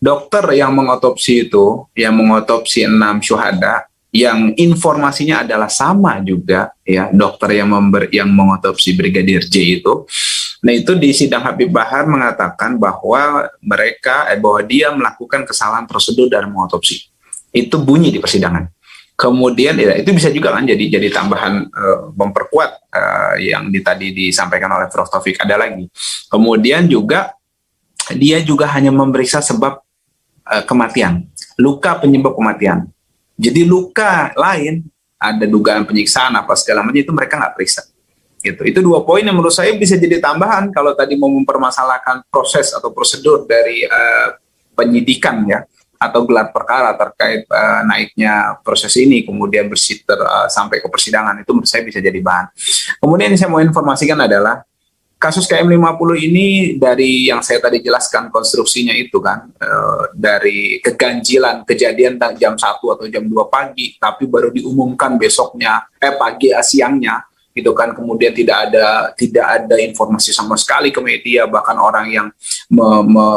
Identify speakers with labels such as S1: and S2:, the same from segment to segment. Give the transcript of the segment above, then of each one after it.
S1: dokter yang mengotopsi itu, yang mengotopsi 6 syuhada, yang informasinya adalah sama juga, ya, dokter yang mengotopsi Brigadir J itu. Nah, itu di sidang Habib Bahar mengatakan bahwa bahwa dia melakukan kesalahan prosedur dalam mengotopsi. Itu bunyi di persidangan. Kemudian ya, itu bisa juga kan jadi tambahan memperkuat yang tadi disampaikan oleh Prof. Taufik, ada lagi. Kemudian juga dia juga hanya memeriksa sebab kematian, luka penyebab kematian. Jadi luka lain, ada dugaan penyiksaan apa segala macam, itu mereka nggak periksa. Gitu. Itu 2 poin yang menurut saya bisa jadi tambahan kalau tadi mau mempermasalahkan proses atau prosedur dari penyidikan, ya, atau gelar perkara terkait naiknya proses ini kemudian sampai ke persidangan, itu menurut saya bisa jadi bahan. Kemudian yang saya mau informasikan adalah kasus KM50 ini, dari yang saya tadi jelaskan konstruksinya itu kan, dari keganjilan kejadian jam 1 atau jam 2 pagi, tapi baru diumumkan besoknya, siangnya, gitu kan, kemudian tidak ada informasi sama sekali ke media, bahkan orang yang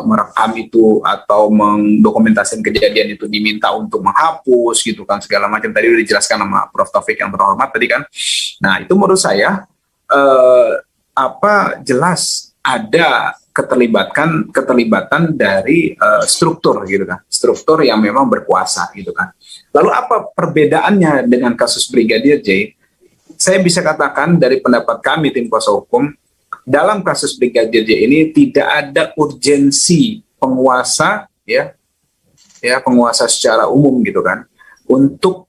S1: merekam itu atau mendokumentasikan kejadian itu diminta untuk menghapus, gitu kan, segala macam. Tadi sudah dijelaskan sama Prof. Taufik yang terhormat tadi kan. Nah, itu menurut saya jelas ada keterlibatan dari struktur, gitu kan, struktur yang memang berkuasa, gitu kan. Lalu apa perbedaannya dengan kasus Brigadir J? Saya bisa katakan dari pendapat kami tim kuasa hukum, dalam kasus Brigadir J ini tidak ada urgensi penguasa, penguasa secara umum, gitu kan, untuk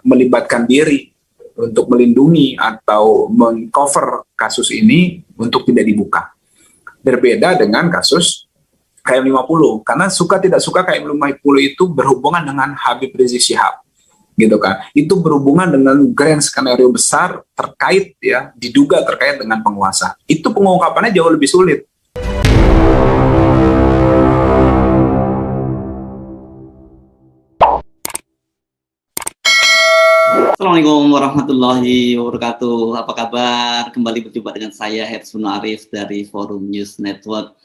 S1: melibatkan diri untuk melindungi atau mengcover kasus ini untuk tidak dibuka. Berbeda dengan kasus KM50, karena suka tidak suka KM50 itu berhubungan dengan Habib Rizik Syihab, gitu kan. Itu berhubungan dengan grand skenario besar terkait, ya, diduga terkait dengan penguasa. Itu pengungkapannya jauh lebih sulit.
S2: Assalamualaikum warahmatullahi wabarakatuh. Apa kabar? Kembali berjumpa dengan saya Hersun Arif dari Forum News Network.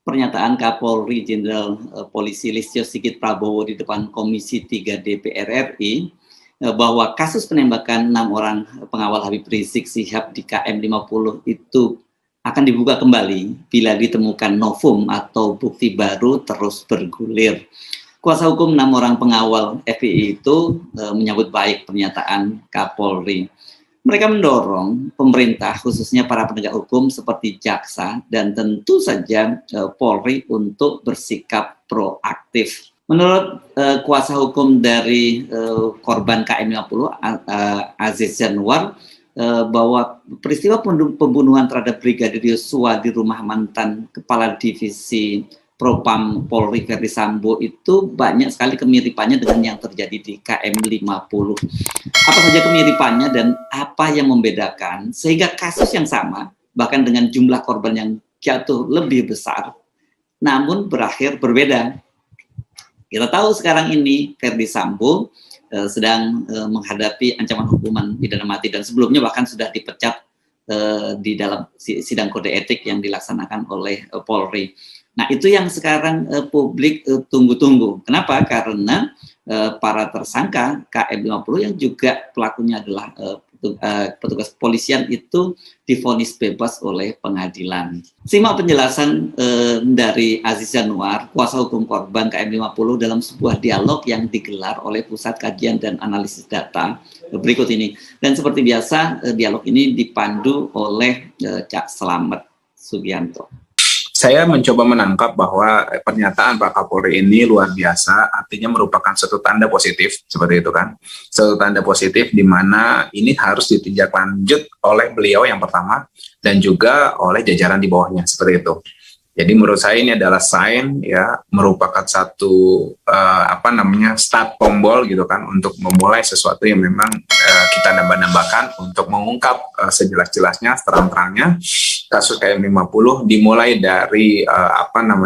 S2: Pernyataan Kapolri Jenderal Polisi Listio Sigit Prabowo di depan Komisi 3 DPR RI bahwa kasus penembakan 6 orang pengawal Habib Rizik Syihab di KM50 itu akan dibuka kembali bila ditemukan novum atau bukti baru terus bergulir. Kuasa hukum 6 orang pengawal FPI itu menyambut baik pernyataan Kapolri. Mereka mendorong pemerintah, khususnya para penegak hukum seperti jaksa dan tentu saja Polri untuk bersikap proaktif. Menurut kuasa hukum dari korban KM50, Aziz Januar, bahwa peristiwa pembunuhan terhadap Brigadir Yosua di rumah mantan Kepala Divisi Propam Polri Verdi Sambo itu banyak sekali kemiripannya dengan yang terjadi di KM50. Apa saja kemiripannya dan apa yang membedakan sehingga kasus yang sama, bahkan dengan jumlah korban yang jatuh lebih besar, namun berakhir berbeda. Kita tahu sekarang ini Verdi Sambo sedang menghadapi ancaman hukuman pidana mati dan sebelumnya bahkan sudah dipecat di dalam sidang kode etik yang dilaksanakan oleh Polri. Nah, itu yang sekarang publik tunggu-tunggu. Kenapa? Karena para tersangka KM50 yang juga pelakunya adalah petugas kepolisian itu divonis bebas oleh pengadilan. Simak penjelasan dari Aziz Januar, kuasa hukum korban KM50 dalam sebuah dialog yang digelar oleh Pusat Kajian dan Analisis Data berikut ini. Dan seperti biasa, dialog ini dipandu oleh Cak Slamet Sugianto.
S1: Saya mencoba menangkap bahwa pernyataan Pak Kapolri ini luar biasa, artinya merupakan suatu tanda positif, seperti itu kan. Suatu tanda positif di mana ini harus ditindaklanjut oleh beliau yang pertama, dan juga oleh jajaran di bawahnya, seperti itu. Jadi menurut saya ini adalah sign, ya, merupakan satu start tombol, gitu kan, untuk memulai sesuatu yang memang kita nambah-nambahkan untuk mengungkap sejelas-jelasnya, terang-terangnya kasus KM50, dimulai dari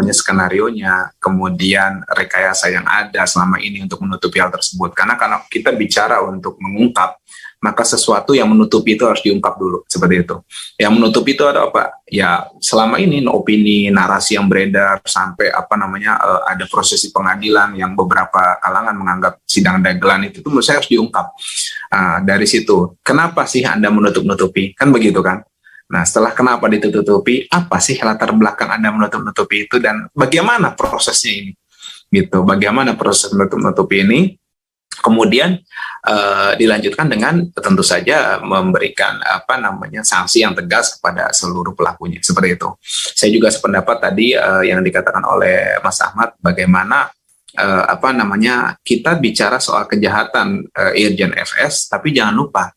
S1: skenarionya, kemudian rekayasa yang ada selama ini untuk menutupi hal tersebut. Karena kalau kita bicara untuk mengungkap maka sesuatu yang menutupi itu harus diungkap dulu, seperti itu. Yang menutupi itu ada apa? Ya selama ini opini, narasi yang beredar sampai ada proses di pengadilan yang beberapa kalangan menganggap sidang dagelan itu menurut saya harus diungkap. Dari situ, kenapa sih Anda menutup-nutupi? Kan begitu kan? Nah, setelah kenapa ditutupi, apa sih latar belakang Anda menutup-nutupi itu dan bagaimana prosesnya ini? Gitu. Bagaimana proses menutup-nutupi ini? Kemudian dilanjutkan dengan tentu saja memberikan sanksi yang tegas kepada seluruh pelakunya, seperti itu. Saya juga sependapat tadi yang dikatakan oleh Mas Ahmad, bagaimana kita bicara soal kejahatan Irjen FS, tapi jangan lupa.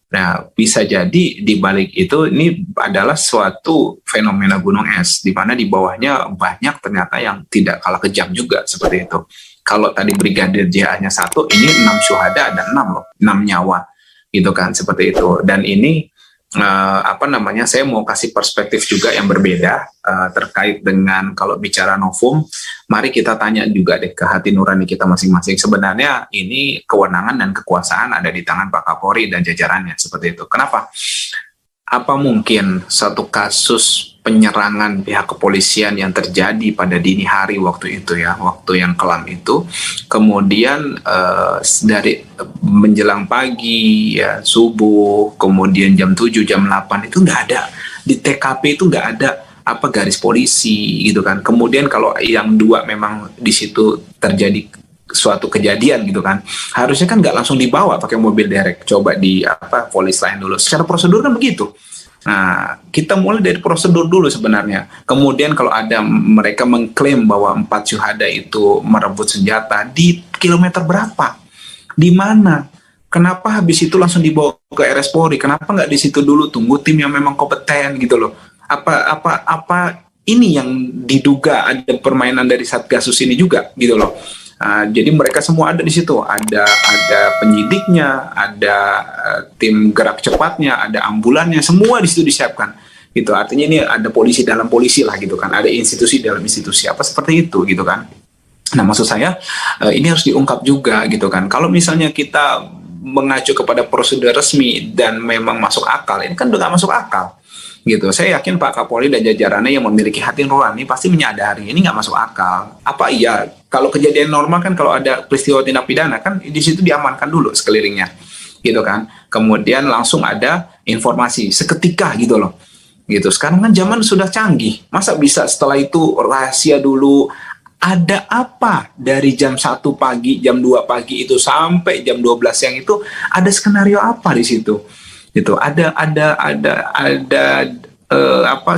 S1: Nah, bisa jadi di balik itu ini adalah suatu fenomena gunung es, di mana di bawahnya banyak ternyata yang tidak kalah kejam juga, seperti itu. Kalau tadi Brigadir J hanya 1, ini 6 syuhada, ada 6 loh, 6 nyawa, gitu kan, seperti itu. Dan ini saya mau kasih perspektif juga yang berbeda terkait dengan kalau bicara novum. Mari kita tanya juga deh ke hati nurani kita masing-masing. Sebenarnya ini kewenangan dan kekuasaan ada di tangan Pak Kapolri dan jajarannya, seperti itu. Kenapa? Apa mungkin satu kasus penyerangan pihak kepolisian yang terjadi pada dini hari waktu itu ya, waktu yang kelam itu, kemudian dari menjelang pagi ya, subuh, kemudian jam 7, jam 8 itu nggak ada di TKP, itu nggak ada garis polisi gitu kan. Kemudian kalau yang 2 memang di situ terjadi suatu kejadian gitu kan, harusnya kan nggak langsung dibawa pakai mobil derek, coba di polis lain dulu. Secara prosedur kan begitu. Nah, kita mulai dari prosedur dulu sebenarnya. Kemudian kalau ada mereka mengklaim bahwa 4 syuhada itu merebut senjata, di kilometer berapa? Di mana? Kenapa habis itu langsung dibawa ke RS Polri? Kenapa nggak di situ dulu tunggu tim yang memang kompeten gitu loh? Apa ini yang diduga ada permainan dari Satgasus ini juga gitu loh. Jadi mereka semua ada di situ, ada penyidiknya, ada tim gerak cepatnya, ada ambulannya, semua di situ disiapkan. Gitu. Artinya ini ada polisi dalam polisi lah gitu kan, ada institusi dalam institusi, apa seperti itu gitu kan. Nah, maksud saya ini harus diungkap juga gitu kan. Kalau misalnya kita mengacu kepada prosedur resmi dan memang masuk akal, ini kan udah nggak masuk akal. Gitu. Saya yakin Pak Kapolri dan jajarannya yang memiliki hati nurani pasti menyadari ini nggak masuk akal. Apa iya? Kalau kejadian normal kan kalau ada peristiwa tindak pidana kan di situ diamankan dulu sekelilingnya, gitu kan. Kemudian langsung ada informasi seketika gitu loh. Gitu. Sekarang kan zaman sudah canggih. Masa bisa setelah itu rahasia dulu? Ada apa dari jam 1 pagi, jam 2 pagi itu sampai jam 12 siang itu ada skenario apa di situ? Gitu. Ada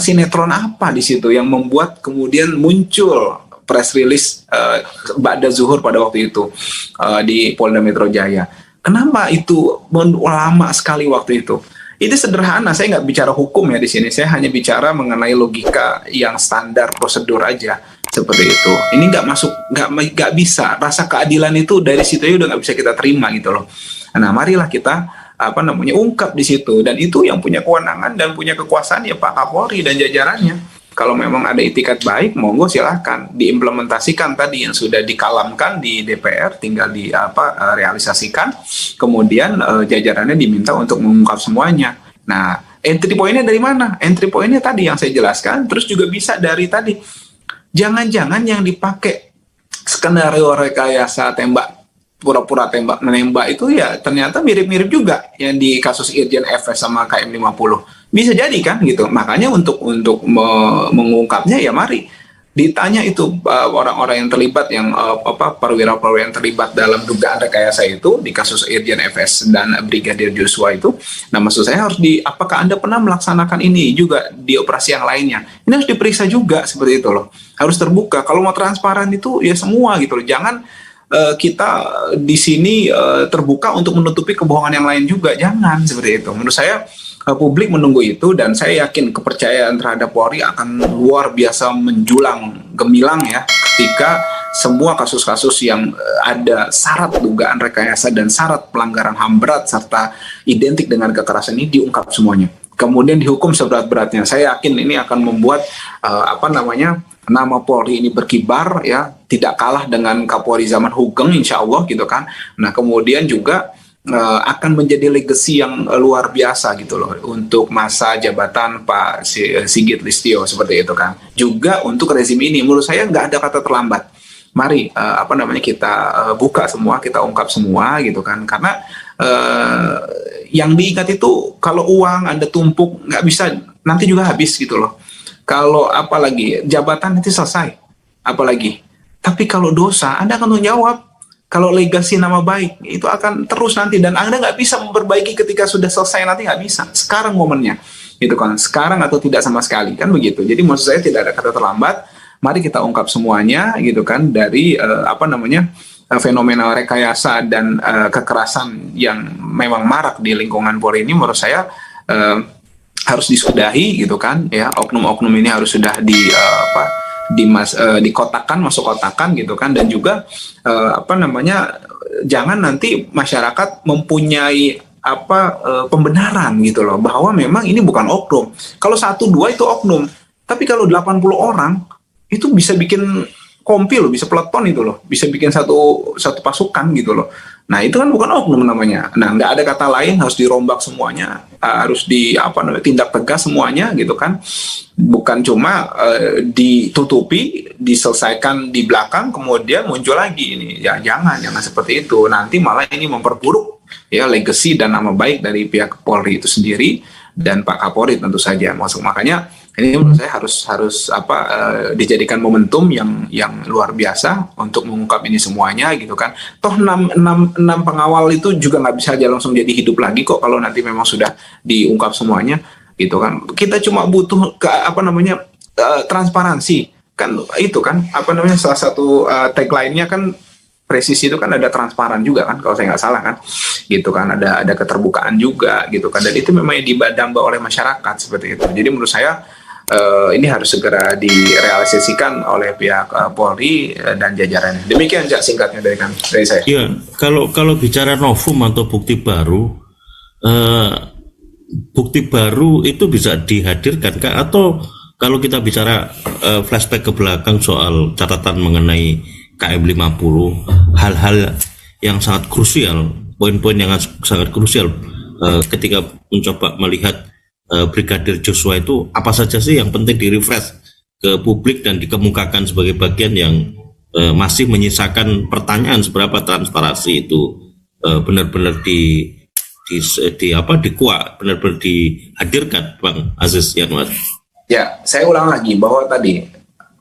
S1: sinetron apa di situ yang membuat kemudian muncul press release ba'da zuhur pada waktu itu di Polda Metro Jaya. Kenapa itu lama sekali waktu itu? Itu sederhana, saya nggak bicara hukum ya di sini, saya hanya bicara mengenai logika yang standar prosedur aja, seperti itu. Ini nggak masuk, nggak bisa. Rasa keadilan itu dari situ ya udah nggak bisa kita terima gitu loh. Nah, marilah kita ungkap di situ, dan itu yang punya kewenangan dan punya kekuasaan ya Pak Kapolri dan jajarannya. Kalau memang ada itikat baik, monggo silahkan diimplementasikan tadi yang sudah dikalamkan di DPR, tinggal realisasikan. Kemudian jajarannya diminta untuk mengungkap semuanya. Nah, entry point-nya dari mana? Entry point-nya tadi yang saya jelaskan, terus juga bisa dari tadi. Jangan-jangan yang dipakai skenario rekayasa tembak, pura-pura menembak itu ya ternyata mirip-mirip juga yang di kasus Irjen FS sama KM50. Bisa jadi kan gitu. Makanya untuk mengungkapnya ya mari ditanya itu orang-orang yang terlibat, yang perwira-perwira yang terlibat dalam dugaan rekayasa itu di kasus Irjen FS dan Brigadir Joshua itu. Nah, maksud saya harus apakah Anda pernah melaksanakan ini juga di operasi yang lainnya? Ini harus diperiksa juga seperti itu loh. Harus terbuka. Kalau mau transparan itu ya semua gitu loh. Jangan kita di sini terbuka untuk menutupi kebohongan yang lain juga, jangan seperti itu. Menurut saya publik menunggu itu, dan saya yakin kepercayaan terhadap Polri akan luar biasa menjulang gemilang ya ketika semua kasus-kasus yang ada syarat dugaan rekayasa dan syarat pelanggaran HAM berat serta identik dengan kekerasan ini diungkap semuanya. Kemudian dihukum seberat-beratnya. Saya yakin ini akan membuat nama Polri ini berkibar ya, tidak kalah dengan Kapolri zaman Hugeng insya Allah gitu kan. Nah, kemudian juga akan menjadi legacy yang luar biasa gitu loh untuk masa jabatan Pak Sigit Listio seperti itu kan. Juga untuk rezim ini menurut saya nggak ada kata terlambat. Mari kita buka semua, kita ungkap semua gitu kan. Karena yang diingat itu kalau uang Anda tumpuk nggak bisa, nanti juga habis gitu loh. Kalau apalagi jabatan nanti selesai, apalagi. Tapi kalau dosa Anda akan menjawab. Kalau legasi nama baik itu akan terus nanti, dan Anda nggak bisa memperbaiki ketika sudah selesai, nanti nggak bisa. Sekarang momennya, gitu kan? Sekarang atau tidak sama sekali, kan begitu. Jadi maksud saya tidak ada kata terlambat. Mari kita ungkap semuanya, gitu kan? Dari fenomena rekayasa dan kekerasan yang memang marak di lingkungan Polri ini, menurut saya harus disudahi, gitu kan? Ya, oknum-oknum ini harus sudah dikotakan, masuk kotakan gitu kan. Dan juga jangan nanti masyarakat mempunyai pembenaran gitu loh bahwa memang ini bukan oknum. Kalau 1-2 itu oknum, tapi kalau 80 orang itu bisa bikin kompi loh, bisa peleton itu loh, bisa bikin satu pasukan gitu loh. Nah itu kan bukan oknum namanya. Nah nggak ada kata lain, harus dirombak semuanya, harus tindak tegas semuanya gitu kan. Bukan cuma ditutupi, diselesaikan di belakang, kemudian muncul lagi ini. Ya jangan seperti itu. Nanti malah ini memperburuk ya legacy dan nama baik dari pihak Polri itu sendiri dan Pak Kapolri tentu saja. Makanya ini menurut saya harus dijadikan momentum yang luar biasa untuk mengungkap ini semuanya gitu kan. Toh 6 pengawal itu juga nggak bisa aja langsung jadi hidup lagi kok kalau nanti memang sudah diungkap semuanya gitu kan. Kita cuma butuh transparansi kan, itu kan salah satu tagline-nya kan presisi itu kan ada transparan juga kan kalau saya nggak salah kan gitu kan, ada keterbukaan juga gitu kan, dan itu memang didamba oleh masyarakat seperti itu. Jadi menurut saya ini harus segera direalisasikan oleh pihak Polri dan jajarannya. Demikian singkatnya dari saya.
S3: Iya, kalau bicara novum atau bukti baru itu bisa dihadirkan Kak, atau kalau kita bicara flashback ke belakang soal catatan mengenai KM50, hal-hal yang sangat krusial, poin-poin yang sangat krusial ketika mencoba melihat Brigadir Joshua itu apa saja sih yang penting di-refresh ke publik dan dikemukakan sebagai bagian yang masih menyisakan pertanyaan seberapa transparansi itu benar-benar benar-benar dihadirkan, Bang Aziz Yanwar.
S1: Ya, saya ulang lagi bahwa tadi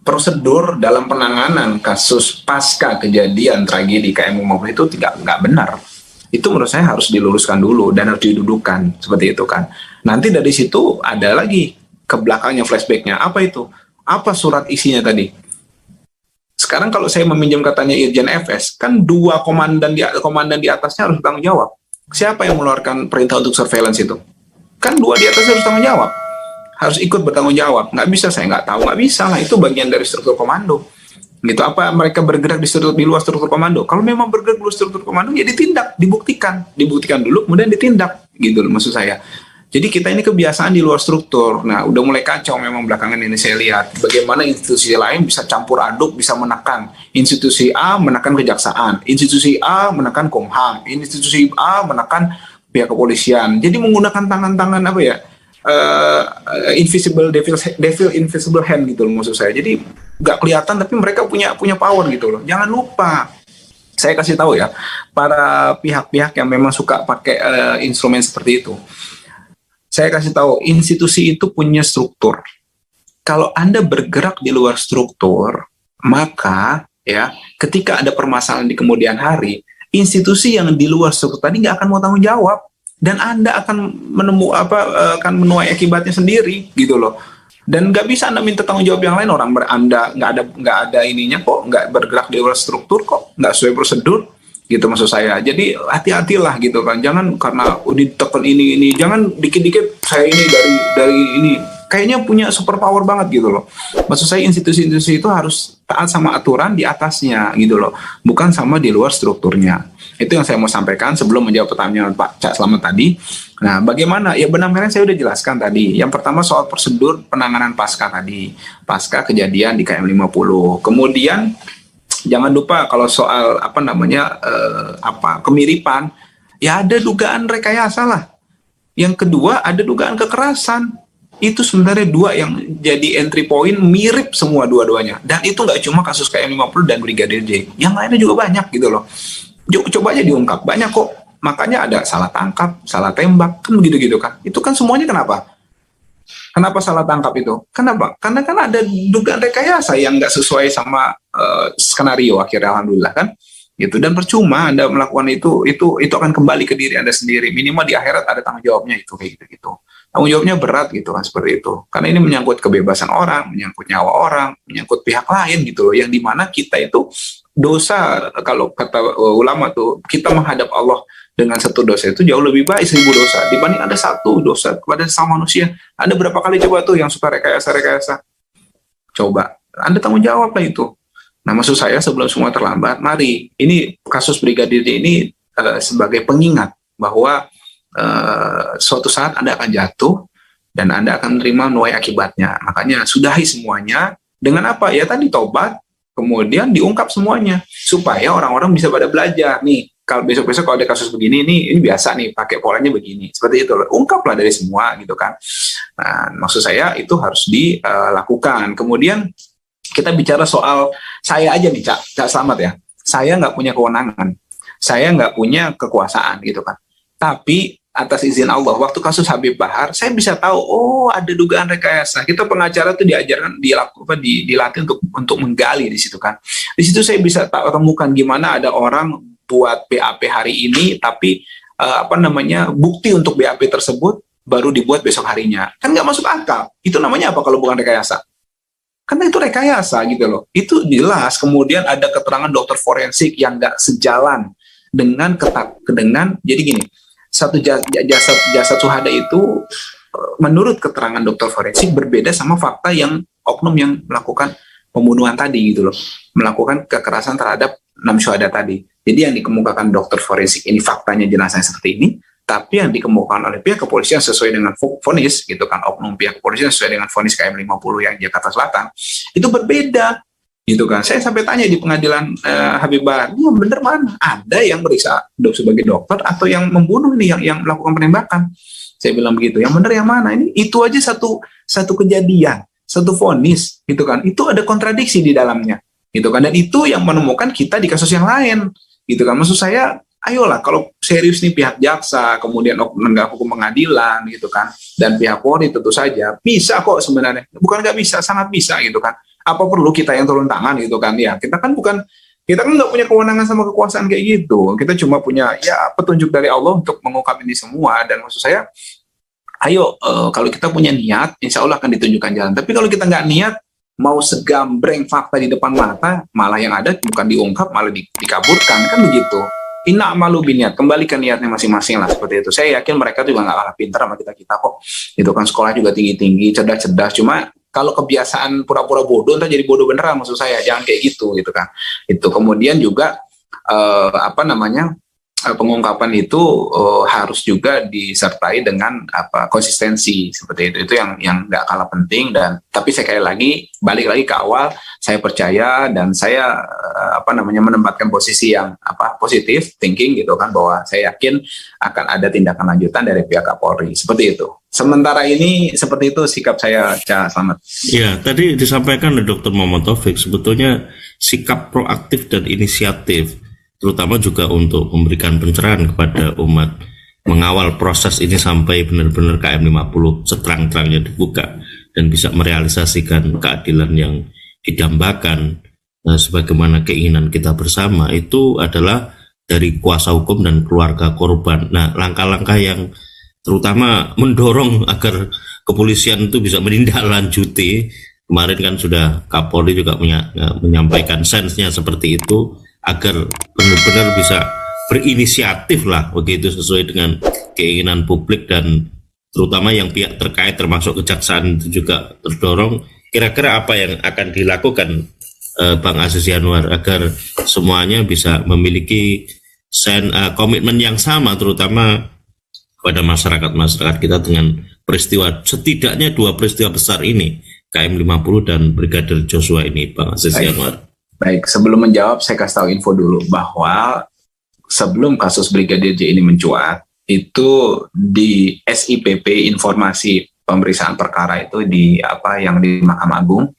S1: prosedur dalam penanganan kasus pasca kejadian tragedi KM50 itu nggak benar. Itu menurut saya harus diluruskan dulu dan harus didudukan seperti itu kan. Nanti dari situ ada lagi ke belakangnya flashbacknya. Apa itu? Apa surat isinya tadi? Sekarang kalau saya meminjam katanya Irjen FS, kan 2 komandan di atasnya harus bertanggung jawab. Siapa yang mengeluarkan perintah untuk surveillance itu? Kan 2 di atasnya harus tanggung jawab. Harus ikut bertanggung jawab. Nggak bisa, saya nggak tahu. Nggak bisa lah, itu bagian dari struktur komando. Gitu, apa mereka bergerak di luar struktur komando? Kalau memang bergerak di luar struktur komando, ya ditindak, dibuktikan dulu, kemudian ditindak, gitu loh maksud saya. Jadi kita ini kebiasaan di luar struktur. Nah, udah mulai kacau memang belakangan ini saya lihat. Bagaimana institusi lain bisa campur aduk, bisa menekan. Institusi A menekan kejaksaan, institusi A menekan Kumham, institusi A menekan pihak kepolisian. Jadi menggunakan tangan-tangan invisible devil invisible hand gitu loh maksud saya. Jadi nggak kelihatan tapi mereka punya power gitu loh. Jangan lupa, saya kasih tahu ya, para pihak-pihak yang memang suka pakai instrumen seperti itu. Saya kasih tahu, institusi itu punya struktur. Kalau Anda bergerak di luar struktur, maka ya ketika ada permasalahan di kemudian hari, institusi yang di luar struktur tadi nggak akan mau tanggung jawab. Dan Anda akan akan menuai akibatnya sendiri gitu loh. Dan nggak bisa Anda minta tanggung jawab yang lain, orang Anda nggak ada ininya kok, nggak bergerak di luar struktur kok, nggak sesuai prosedur gitu maksud saya. Jadi hati-hatilah gitu kan, jangan karena ditekan ini, jangan dikit-dikit saya ini dari ini kayaknya punya super power banget gitu loh. Maksud saya institusi-institusi itu harus taat sama aturan di atasnya gitu loh, bukan sama di luar strukturnya. Itu yang saya mau sampaikan sebelum menjawab pertanyaan Pak Cak Slamet tadi. Nah, bagaimana? Ya benang-merah saya udah jelaskan tadi. Yang pertama soal prosedur penanganan pasca tadi. Pasca kejadian di KM50. Kemudian jangan lupa kalau soal kemiripan, Ya ada dugaan rekayasa lah. Yang kedua ada dugaan kekerasan. Itu sebenarnya dua yang jadi entry point mirip semua dua-duanya. Dan itu nggak cuma kasus KM50 dan Brigadir J. Yang lainnya juga banyak gitu loh. Coba aja diungkap, banyak kok. Makanya ada salah tangkap, salah tembak, kan begitu-gitu kan. Itu kan semuanya kenapa? Kenapa salah tangkap itu? Kenapa? Karena kan ada dugaan rekayasa yang nggak sesuai sama skenario akhirnya, alhamdulillah kan. Gitu. Dan percuma Anda melakukan itu akan kembali ke diri Anda sendiri. Minimal di akhirat ada tanggung jawabnya itu kayak gitu. Tanggung jawabnya berat gitu kan, seperti itu. Karena ini menyangkut kebebasan orang, menyangkut nyawa orang, menyangkut pihak lain gitu loh, yang dimana kita itu dosa, kalau kata ulama tuh, kita menghadap Allah dengan satu dosa itu jauh lebih baik 1000 dosa dibanding ada satu dosa kepada sama manusia. Anda berapa kali coba tuh yang suka rekayasa? Coba, Anda tanggung jawab lah itu. Nah, maksud saya sebelum semua terlambat, mari, ini kasus Brigadir J ini sebagai pengingat bahwa suatu saat Anda akan jatuh dan Anda akan menerima menuai akibatnya. Makanya sudahi semuanya dengan apa? Ya tadi tobat, kemudian diungkap semuanya supaya orang-orang bisa pada belajar. Nih, kalau besok-besok kalau ada kasus begini, ini biasa nih, pakai polanya begini. Seperti itu, ungkaplah dari semua gitu kan. Nah, maksud saya itu harus dilakukan. Kemudian kita bicara soal saya aja nih, Cak Slamet ya. Saya nggak punya kewenangan, saya nggak punya kekuasaan gitu kan. Tapi atas izin Allah, waktu kasus Habib Bahar, saya bisa tahu, oh ada dugaan rekayasa. Kita pengacara tuh diajarkan, dilatih untuk menggali di situ kan. Di situ saya bisa temukan gimana ada orang buat BAP hari ini, tapi bukti untuk BAP tersebut baru dibuat besok harinya. Kan nggak masuk akal. Itu namanya apa kalau bukan rekayasa? Karena itu rekayasa gitu loh. Itu jelas. Kemudian ada keterangan dokter forensik yang nggak sejalan dengan jadi gini. Satu jasad syuhada itu menurut keterangan dokter forensik berbeda sama fakta yang oknum yang melakukan pembunuhan tadi gitu loh, melakukan kekerasan terhadap 6 syuhada tadi. Jadi yang dikemukakan dokter forensik ini faktanya jenazahnya seperti ini, tapi yang dikemukakan oleh pihak kepolisian sesuai dengan vonis gitu kan, oknum pihak kepolisian sesuai dengan vonis KM50 yang Jakarta Selatan itu berbeda. Gitu kan, saya sampai tanya di pengadilan Habib Bahar, ya bener mana? Ada yang meriksa sebagai dokter atau yang membunuh ini, yang melakukan penembakan? Saya bilang begitu. Yang bener yang mana? Ini itu aja satu kejadian, satu vonis, gitu kan? Itu ada kontradiksi di dalamnya, gitu kan? Dan itu yang menemukan kita di kasus yang lain, gitu kan? Maksud saya, ayolah kalau serius nih pihak jaksa, kemudian penegak hukum pengadilan, gitu kan? Dan pihak Polri tentu saja bisa kok sebenarnya. Bukan nggak bisa, sangat bisa, gitu kan? Apa perlu kita yang turun tangan gitu kan ya, kita kan nggak punya kewenangan sama kekuasaan kayak gitu, kita cuma punya ya petunjuk dari Allah untuk mengungkap ini semua. Dan maksud saya ayo kalau kita punya niat insya Allah akan ditunjukkan jalan. Tapi kalau kita nggak niat, mau segambreng fakta di depan mata, malah yang ada bukan diungkap malah dikaburkan, kan begitu. Inna amalu biniat, kembalikan niatnya masing-masing lah, seperti itu. Saya yakin mereka juga nggak kalah pintar sama kita kok, itu kan sekolah juga tinggi-tinggi, cerdas-cerdas, cuma kalau kebiasaan pura-pura bodoh, ntar jadi bodoh beneran, maksud saya, jangan kayak gitu kan. Itu kemudian juga pengungkapan itu harus juga disertai dengan konsistensi seperti itu yang nggak kalah penting. Dan tapi sekali lagi balik lagi ke awal, saya percaya dan saya menempatkan posisi yang positif thinking gitu kan, bahwa saya yakin akan ada tindakan lanjutan dari pihak Kapolri seperti itu. Sementara ini seperti itu sikap saya, Cak Slamet.
S3: Ya, tadi disampaikan oleh Dr. Muhammad Taufik, sebetulnya sikap proaktif dan inisiatif, terutama juga untuk memberikan pencerahan kepada umat, mengawal proses ini sampai benar-benar KM50 seterang-terangnya dibuka dan bisa merealisasikan keadilan yang didambakan sebagaimana keinginan kita bersama, itu adalah dari kuasa hukum dan keluarga korban. Nah, langkah-langkah yang terutama mendorong agar kepolisian itu bisa menindaklanjuti, kemarin kan sudah Kapolri juga menyampaikan sense-nya seperti itu, agar benar-benar bisa berinisiatif lah begitu, sesuai dengan keinginan publik dan terutama yang pihak terkait termasuk kejaksaan itu juga terdorong. Kira-kira apa yang akan dilakukan Bang Aziz Yanuar agar semuanya bisa memiliki komitmen yang sama, terutama pada masyarakat kita dengan peristiwa, setidaknya 2 peristiwa besar ini, KM50 dan Brigadir Joshua ini, Bang Aziz Yanuar.
S1: Baik, sebelum menjawab saya kasih tahu info dulu bahwa sebelum kasus Brigadir J ini mencuat, itu di SIPP, informasi pemeriksaan perkara itu yang di Mahkamah Agung,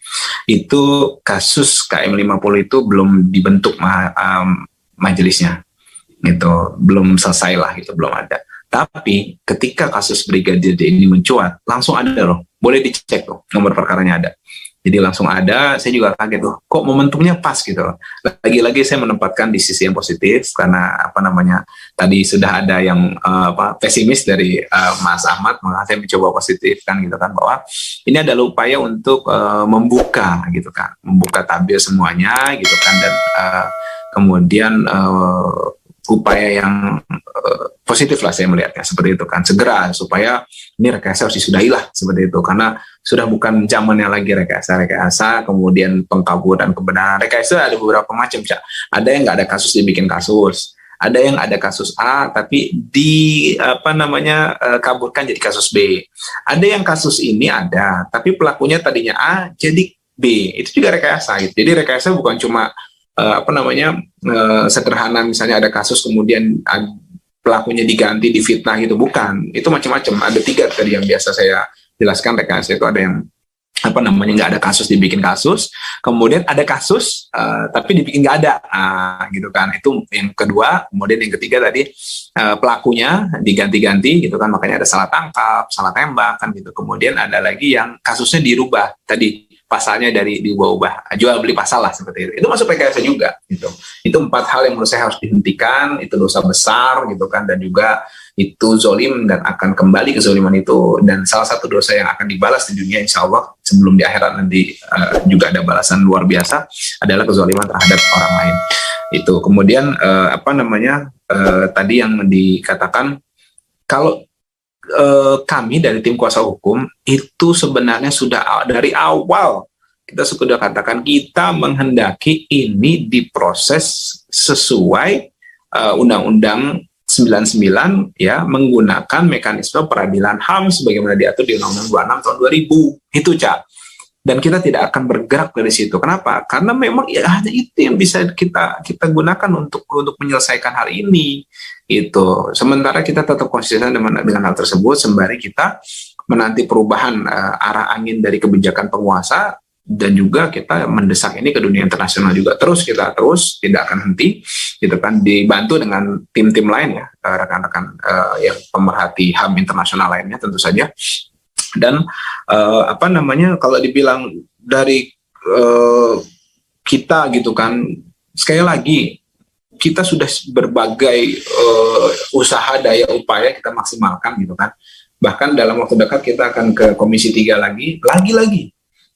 S1: itu kasus KM50 itu belum dibentuk majelisnya, itu belum selesai lah, gitu, belum ada. Tapi ketika kasus Brigadir J ini mencuat, langsung ada loh, boleh dicek loh, nomor perkaranya ada. Jadi langsung ada, saya juga kaget loh, kok momentumnya pas gitu loh. Lagi-lagi saya menempatkan di sisi yang positif, karena tadi sudah ada yang pesimis dari Mas Ahmad, maka saya mencoba positif kan gitu kan, bahwa ini adalah upaya untuk membuka gitu kan, membuka tabir semuanya gitu kan, dan kemudian upaya yang positif lah saya melihatnya seperti itu kan, segera supaya ini rekayasa harus disudahi lah seperti itu, karena sudah bukan zamannya lagi rekayasa kemudian pengkaburan kebenaran. Rekayasa ada beberapa macam, Cak. Ada yang nggak ada kasus dibikin kasus, ada yang ada kasus A tapi kaburkan jadi kasus B, ada yang kasus ini ada tapi pelakunya tadinya A jadi B, itu juga rekayasa gitu. Jadi rekayasa bukan cuma sederhana, misalnya ada kasus kemudian pelakunya diganti, difitnah gitu, bukan. Itu macam-macam. Ada 3 tadi yang biasa saya jelaskan rekayasa itu. Ada yang nggak ada kasus dibikin kasus, kemudian ada kasus tapi dibikin nggak ada, gitu kan. Itu yang kedua. Kemudian yang ketiga tadi pelakunya diganti-ganti gitu kan, makanya ada salah tangkap, salah tembak kan gitu. Kemudian ada lagi yang kasusnya dirubah tadi, pasalnya dari diubah-ubah, jual beli pasal lah seperti itu. Itu masuk rekayasa juga gitu. Itu 4 hal yang menurut saya harus dihentikan. Itu dosa besar gitu kan, dan juga itu zolim dan akan kembali ke zoliman itu. Dan salah satu dosa yang akan dibalas di dunia insya Allah, sebelum di akhirat nanti juga ada balasan luar biasa, adalah kezoliman terhadap orang lain. Itu kemudian tadi yang dikatakan, kalau kami dari tim kuasa hukum itu sebenarnya sudah dari awal kita sudah katakan, kita menghendaki ini diproses sesuai Undang-Undang 99 ya, menggunakan mekanisme peradilan HAM sebagaimana diatur di Undang-Undang 26 tahun 2000 itu, Cak. Dan kita tidak akan bergerak dari situ. Kenapa? Karena memang ya hanya itu yang bisa kita gunakan untuk menyelesaikan hal ini. Itu. Sementara kita tetap konsisten dengan hal tersebut sembari kita menanti perubahan arah angin dari kebijakan penguasa, dan juga kita mendesak ini ke dunia internasional juga. Kita terus tidak akan henti, gitu kan, dibantu dengan tim-tim lain ya, rekan-rekan yang pemerhati HAM internasional lainnya tentu saja. Dan kalau dibilang dari kita gitu kan, sekali lagi kita sudah berbagai usaha daya upaya kita maksimalkan gitu kan. Bahkan dalam waktu dekat kita akan ke Komisi 3 lagi.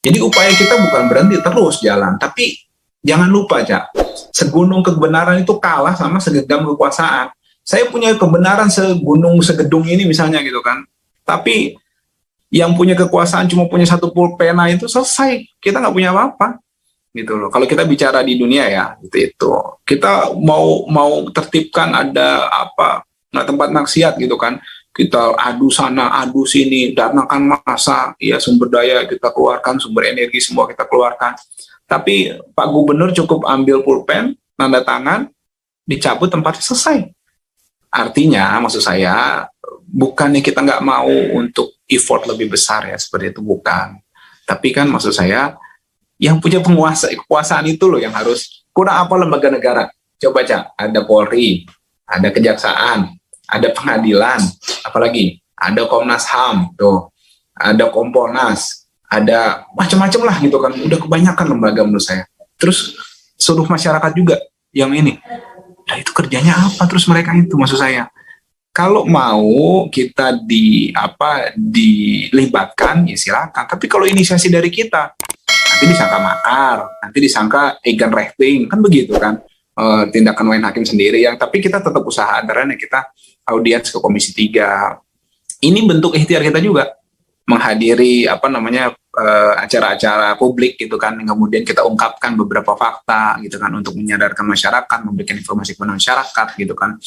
S1: Jadi upaya kita bukan berhenti, terus jalan. Tapi jangan lupa, Cak, segunung kebenaran itu kalah sama segenggam kekuasaan. Saya punya kebenaran segunung segedung ini misalnya gitu kan, tapi yang punya kekuasaan cuma punya 1 pulpena itu selesai, kita nggak punya apa-apa gitu loh. Kalau kita bicara di dunia ya, itu kita mau tertibkan ada tempat maksiat gitu kan, kita adu sana adu sini, datangkan massa ya, sumber daya kita keluarkan, sumber energi semua kita keluarkan, tapi Pak Gubernur cukup ambil pulpen, tanda tangan, dicabut, tempatnya selesai. Artinya maksud saya bukannya kita nggak mau untuk effort lebih besar ya, seperti itu, bukan. Tapi kan maksud saya yang punya kekuasaan itu loh yang harus, kurang apa lembaga negara? Coba, Cak, ada Polri, ada Kejaksaan, ada Pengadilan, apalagi ada Komnas HAM, tuh, ada Kompolnas, ada macam-macam lah gitu kan. Udah kebanyakan lembaga menurut saya. Terus seluruh masyarakat juga yang ini. Nah, itu kerjanya apa terus mereka itu, maksud saya? Kalau mau kita dilibatkan ya silakan, tapi kalau inisiasi dari kita, nanti disangka makar, nanti disangka Eigenrechting, kan begitu kan, tindakan main hakim sendiri. Tapi kita tetap usaha, antaranya kita audiens ke Komisi 3. Ini bentuk ikhtiar kita juga. menghadiri acara-acara publik gitu kan, kemudian kita ungkapkan beberapa fakta gitu kan untuk menyadarkan masyarakat, memberikan informasi kepada masyarakat gitu kan,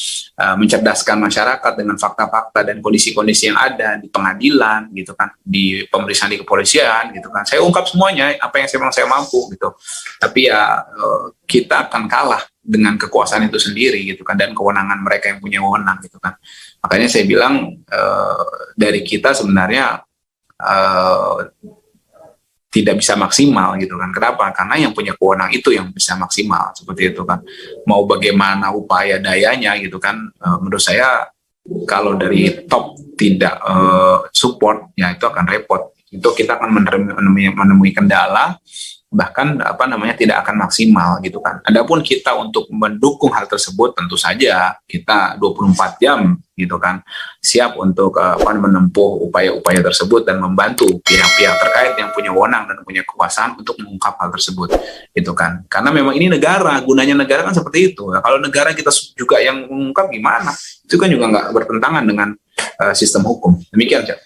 S1: mencerdaskan masyarakat dengan fakta-fakta dan kondisi-kondisi yang ada di pengadilan gitu kan, di pemeriksaan di kepolisian gitu kan. Saya ungkap semuanya apa yang saya mampu gitu. Tapi ya kita akan kalah dengan kekuasaan itu sendiri gitu kan, dan kewenangan mereka yang punya wewenang gitu kan. Makanya saya bilang dari kita sebenarnya tidak bisa maksimal gitu kan. Kenapa? Karena yang punya kewenangan itu yang bisa maksimal seperti itu kan. Mau bagaimana upaya dayanya gitu kan, menurut saya kalau dari top tidak support ya itu akan repot. Itu kita akan menemui kendala, bahkan tidak akan maksimal gitu kan. Adapun kita untuk mendukung hal tersebut, tentu saja kita 24 jam gitu kan siap untuk menempuh upaya-upaya tersebut dan membantu pihak-pihak terkait yang punya wewenang dan punya kekuasaan untuk mengungkap hal tersebut gitu kan. Karena memang ini negara, gunanya negara kan seperti itu. Nah, kalau negara kita juga yang mengungkap gimana? Itu kan juga nggak bertentangan dengan sistem hukum. Demikian, Cak.